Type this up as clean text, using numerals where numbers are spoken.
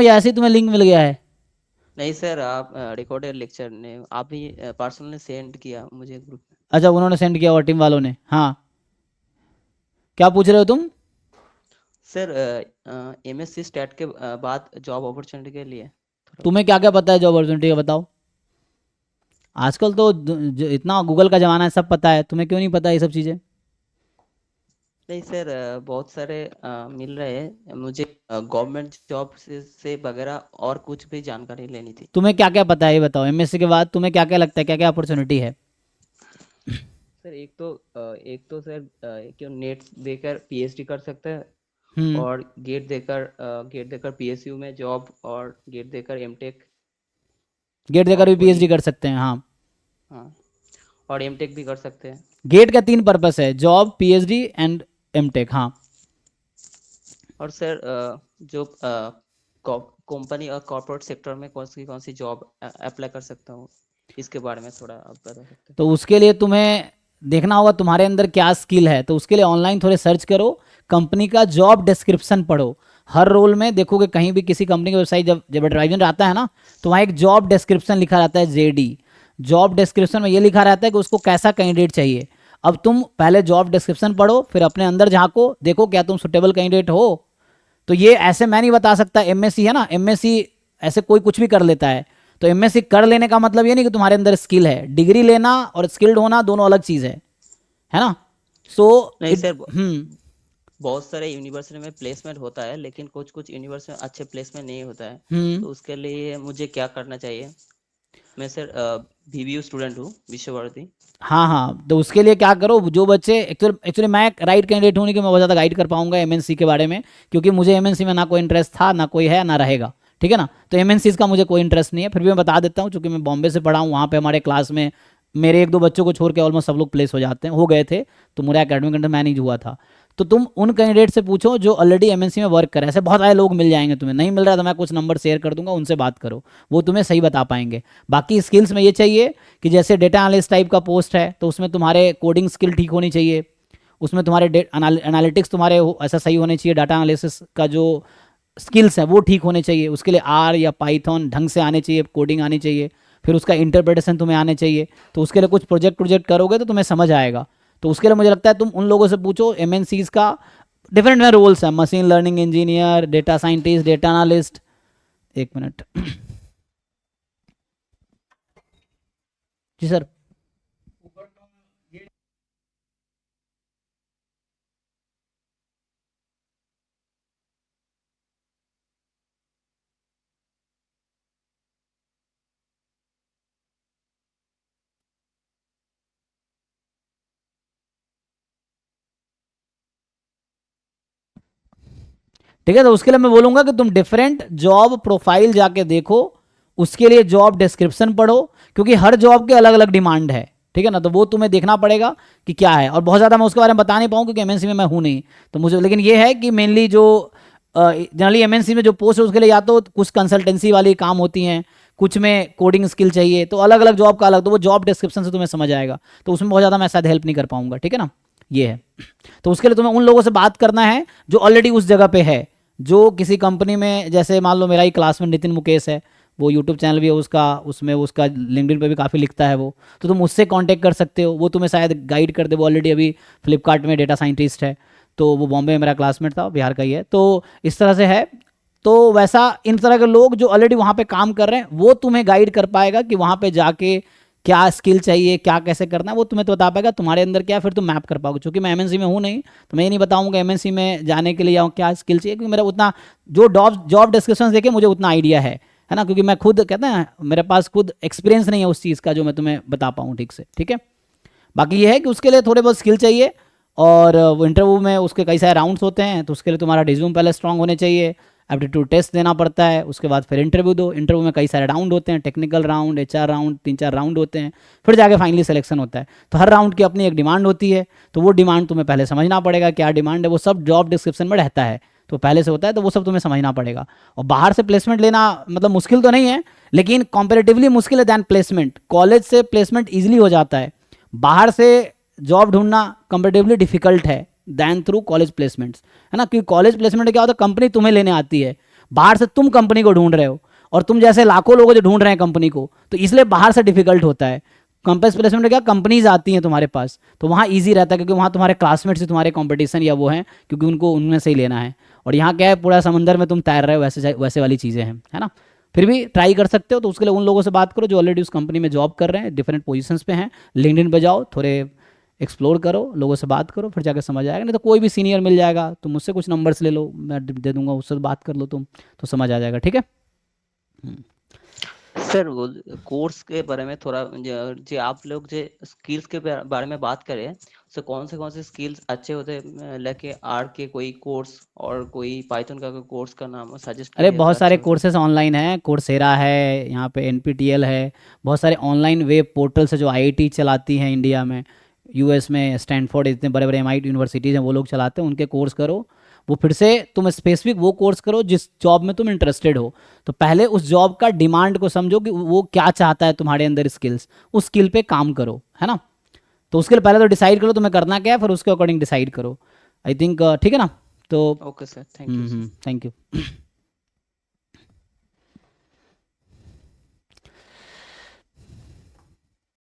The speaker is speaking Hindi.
या ऐसे ही तुम्हें लिंक मिल गया है? नहीं सर, आप रिकॉर्डेड लेक्चर ने आप ही पर्सनल ने सेंड किया मुझे ग्रुप में। अच्छा, उन्होंने सेंड किया और टीम वालों ने, हाँ। क्या पूछ रहे हो तुम? सर एमएससी स्टैट के बाद जॉब अपॉर्चुनिटी के लिए थोड़ा। तुम्हें क्या क्या पता है जॉब अपॉर्चुनिटी का, बताओ। आजकल तो इतना गूगल का ज़माना है, सब पता है, तुम्हें क्यों नहीं पता ये सब चीज़ें? नहीं सर, बहुत सारे मिल रहे हैं मुझे। गवर्नमेंट जॉब से वगैरह और कुछ भी जानकारी लेनी थी। तुम्हें क्या क्या पता है ये बताओ, एमएससी के बाद तुम्हें क्या क्या लगता है, क्या क्या अपॉर्चुनिटी है? सर एक तो सर क्यों नेट देकर पीएचडी कर सकते हैं। हम्म। और गेट देकर पीएसयू में जॉब, और गेट देकर एमटेक गेट और देकर भी पीएचडी कोडिंग। कर सकते हैं, हाँ। हाँ, और एमटेक भी कर सकते हैं। गेट का 3 पर्पस है, जॉब, पीएचडी एंड एमटेक, हाँ। और सर जो कंपनी और कॉर्पोरेट सेक्टर में कौन सी जॉब अप्लाई कर सकता हूँ, इसके बारे में थोड़ा आप बता सकते हैं? तो उसके लिए तुम्हें देखना होगा तुम्हारे अंदर क्या स्किल है, तो उसके लिए ऑनलाइन थोड़े सर्च करो, कंपनी का जॉब डिस्क्रिप्शन पढ़ो। हर रोल में देखोगे कहीं भी किसी कंपनी की वेबसाइट जब जब एडवर्टाइजमेंट आता है ना, तो वहाँ एक जॉब डिस्क्रिप्शन लिखा रहता है, जेडी। जॉब डिस्क्रिप्शन में ये लिखा रहता है कि उसको कैसा कैंडिडेट चाहिए। अब तुम पहले जॉब डिस्क्रिप्शन पढ़ो, फिर अपने अंदर झांको, देखो क्या तुम सुटेबल कैंडिडेट हो। तो ये ऐसे मैं नहीं बता सकता, एमएससी है ना, एमएससी ऐसे कोई कुछ भी कर लेता है। तो एमएससी कर लेने का मतलब ये नहीं कि तुम्हारे अंदर स्किल है, डिग्री लेना और स्किल्ड होना दोनों अलग चीज़ है ना। सो नहीं इट सर, हम्म। बहुत सारे यूनिवर्सिटी में प्लेसमेंट होता है, लेकिन कुछ कुछ यूनिवर्सिटी में अच्छे प्लेसमेंट नहीं होता है। हम्म। तो उसके लिए मुझे क्या करना चाहिए? मैं सर बीबीयू स्टूडेंट हूँ, विश्वभारती। हाँ हाँ, तो उसके लिए क्या करो, जो बच्चे एक्चुअली एक्चुअली मैं राइट कैंडिडेट हूँ नहीं कि मैं बहुत ज़्यादा गाइड कर पाऊंगा एमएनसी के बारे में, क्योंकि मुझे एमएनसी में ना कोई इंटरेस्ट था, ना कोई है, ना रहेगा। ठीक है ना, तो एमएनसी का मुझे कोई इंटरेस्ट नहीं है, फिर भी मैं बता देता हूँ, क्योंकि मैं बॉम्बे से पढ़ा हूँ, वहाँ पे हमारे क्लास में मेरे 1-2 बच्चों को छोड़ के ऑलमोस्ट सब लोग प्लेस हो जाते हैं, हो गए थे। तो मेरा एकेडमिक इंटर मैनेज हुआ था। तो तुम उन कैंडिडेट से पूछो जो ऑलरेडी एमएनसी में वर्क करे, ऐसे बहुत सारे लोग मिल जाएंगे, तुम्हें नहीं मिल रहा तो मैं कुछ नंबर शेयर कर दूंगा, उनसे बात करो, वो तुम्हें सही बता पाएंगे। बाकी स्किल्स में ये चाहिए कि जैसे डेटा एनालिस्ट टाइप का पोस्ट है, तो उसमें तुम्हारे कोडिंग स्किल ठीक होनी चाहिए, उसमें तुम्हारे एनालिटिक्स तुम्हारे ऐसा सही होने चाहिए, डाटा एनालिसिस का जो स्किल्स हैं वो ठीक होने चाहिए, उसके लिए आर या पाइथन ढंग से आने चाहिए, कोडिंग आनी चाहिए, फिर उसका इंटरप्रिटेशन तुम्हें आने चाहिए। तो उसके लिए कुछ प्रोजेक्ट प्रोजेक्ट करोगे तो तुम्हें समझ आएगा। तो उसके लिए मुझे लगता है तुम उन लोगों से पूछो एमएनसीज का, डिफरेंट में रोल्स हैं, machine learning engineer, data scientist, data analyst. एक मिनट। जी सर। ठीक है, तो उसके लिए मैं बोलूंगा कि तुम डिफरेंट जॉब प्रोफाइल जाके देखो, उसके लिए जॉब डिस्क्रिप्शन पढ़ो, क्योंकि हर जॉब के अलग अलग डिमांड है। ठीक है ना, तो वो तुम्हें देखना पड़ेगा कि क्या है, और बहुत ज़्यादा मैं उसके बारे में बता नहीं पाऊँ क्योंकि एमएनसी में मैं हूँ नहीं। तो मुझे लेकिन ये है कि मेनली जो जनरली एमएनसी में जो पोस्ट है उसके लिए या तो कुछ कंसल्टेंसी वाली काम होती हैं, कुछ में कोडिंग स्किल चाहिए, तो अलग अलग जॉब का अलग, तो वो जॉब डिस्क्रिप्शन से तुम्हें समझ आएगा। तो उसमें बहुत ज़्यादा मैं शायद हेल्प नहीं कर पाऊंगा, ठीक है ना, ये है। तो उसके लिए तुम्हें उन लोगों से बात करना है जो ऑलरेडी उस जगह पे है, जो किसी कंपनी में, जैसे मान लो मेरा ही क्लासमेट नितिन मुकेश है, वो यूट्यूब चैनल भी है उसका, उसमें उसका लिंक्डइन पे भी काफ़ी लिखता है वो। तो तुम उससे कांटेक्ट कर सकते हो, वो तुम्हें शायद गाइड कर दे, वो ऑलरेडी अभी फ्लिपकार्ट में डेटा साइंटिस्ट है। तो वो बॉम्बे में मेरा क्लासमेट था, बिहार का ही है, तो इस तरह से है। तो वैसा इन तरह के लोग जो ऑलरेडी वहाँ पे काम कर रहे हैं वो तुम्हें गाइड कर पाएगा कि वहाँ पे जाके क्या स्किल चाहिए, क्या कैसे करना है, वो तुम्हें तो बता पाएगा, तुम्हारे अंदर क्या है फिर तुम मैप कर पाओगे। क्योंकि मैं एमएनसी में हूँ नहीं, तो मैं ये नहीं बताऊंगा एमएनसी में जाने के लिए या क्या स्किल चाहिए, क्योंकि मेरा उतना जो जॉब डिस्क्रिप्शन देखे मुझे उतना आइडिया है ना, क्योंकि मैं खुद कहते हैं मेरे पास खुद एक्सपीरियंस नहीं है उस चीज़ का जो मैं तुम्हें बता पाऊँ ठीक से, ठीक है। बाकी ये है कि उसके लिए थोड़े बहुत स्किल चाहिए, और वो इंटरव्यू में उसके कई सारे राउंड्स होते हैं, तो उसके लिए तुम्हारा रिज्यूम पहले स्ट्रांग होने चाहिए, एप्टीट्यूड टेस्ट देना पड़ता है, उसके बाद फिर इंटरव्यू दो। इंटरव्यू में कई सारे राउंड होते हैं, technical round, HR round, 3-4 round होते हैं, फिर जाके फाइनली सिलेक्शन होता है। तो हर राउंड की अपनी एक डिमांड होती है, तो वो डिमांड तुम्हें पहले समझना पड़ेगा, क्या डिमांड है, वो सब जॉब डिस्क्रिप्शन में रहता है, तो पहले से होता है, तो वो सब तुम्हें समझना पड़ेगा। और बाहर से प्लेसमेंट लेना मतलब मुश्किल तो नहीं है, लेकिन कंपेरेटिवली मुश्किल है दैन प्लेसमेंट। कॉलेज से प्लेसमेंट ईजिली हो जाता है, बाहर से जॉब ढूंढना कंपेरेटिवली डिफिकल्ट है दैन थ्रू कॉलेज प्लेसमेंट्स, है ना। क्योंकि कॉलेज प्लेसमेंट क्या होता है, कंपनी तुम्हें लेने आती है, बाहर से तुम कंपनी को ढूंढ रहे हो और तुम जैसे लाखों लोग जो ढूंढ रहे हैं कंपनी को, तो इसलिए बाहर से डिफिकल्ट होता है। कैंपस प्लेसमेंट में क्या कंपनीज आती हैं तुम्हारे पास, तो वहाँ ईजी रहता है क्योंकि वहाँ तुम्हारे क्लासमेट्स से तुम्हारे कंपटीशन या वो हैं, क्योंकि उनको उनमें से ही लेना है। और यहाँ क्या है, पूरा समंदर में तुम तैर रहे हो, वैसे वैसे वाली चीज़ें हैं, है ना। फिर भी ट्राई कर सकते हो, तो उसके लिए उन लोगों से बात करो जो ऑलरेडी उस कंपनी में जॉब कर रहे हैं, डिफरेंट पोजीशंस पे हैं। लिंक्डइन पे जाओ, थोड़े एक्सप्लोर करो, लोगों से बात करो, फिर जाकर समझ आएगा। नहीं तो कोई भी सीनियर मिल जाएगा, तुम मुझसे कुछ नंबर्स ले लो, मैं दे दूंगा, उससे बात कर लो तुम, तो समझ आ जाएगा। ठीक है। सर वो कोर्स के बारे में थोड़ा जो आप लोग जो स्किल्स के बारे में बात करें, तो कौन से स्किल्स अच्छे होते हैं, लेके आर के कोई कोर्स और कोई पाइथन का कोई कोर्स का नाम सजेस्ट अरे कीजिए तो बहुत सारे अच्छा होता। कोर्सेज ऑनलाइन हैं, कोर्सेरा है, यहाँ पे एनपीटीएल है, बहुत सारे ऑनलाइन वेब पोर्टल्स है जो आईआईटी चलाती हैं इंडिया में, यूएस में स्टैनफोर्ड, इतने बड़े बड़े एमआईटी यूनिवर्सिटीज़ हैं, वो लोग चलाते हैं, उनके कोर्स करो। वो फिर से तुम स्पेसिफिक वो कोर्स करो जिस जॉब में तुम इंटरेस्टेड हो। तो पहले उस जॉब का डिमांड को समझो कि वो क्या चाहता है तुम्हारे अंदर स्किल्स, उस स्किल पे काम करो, है ना। तो उसके लिए पहले तो डिसाइड करो तुम्हें करना क्या है, फिर उसके अकॉर्डिंग डिसाइड करो। आई थिंक ठीक है ना। तो okay sir, thank you sir. Thank you.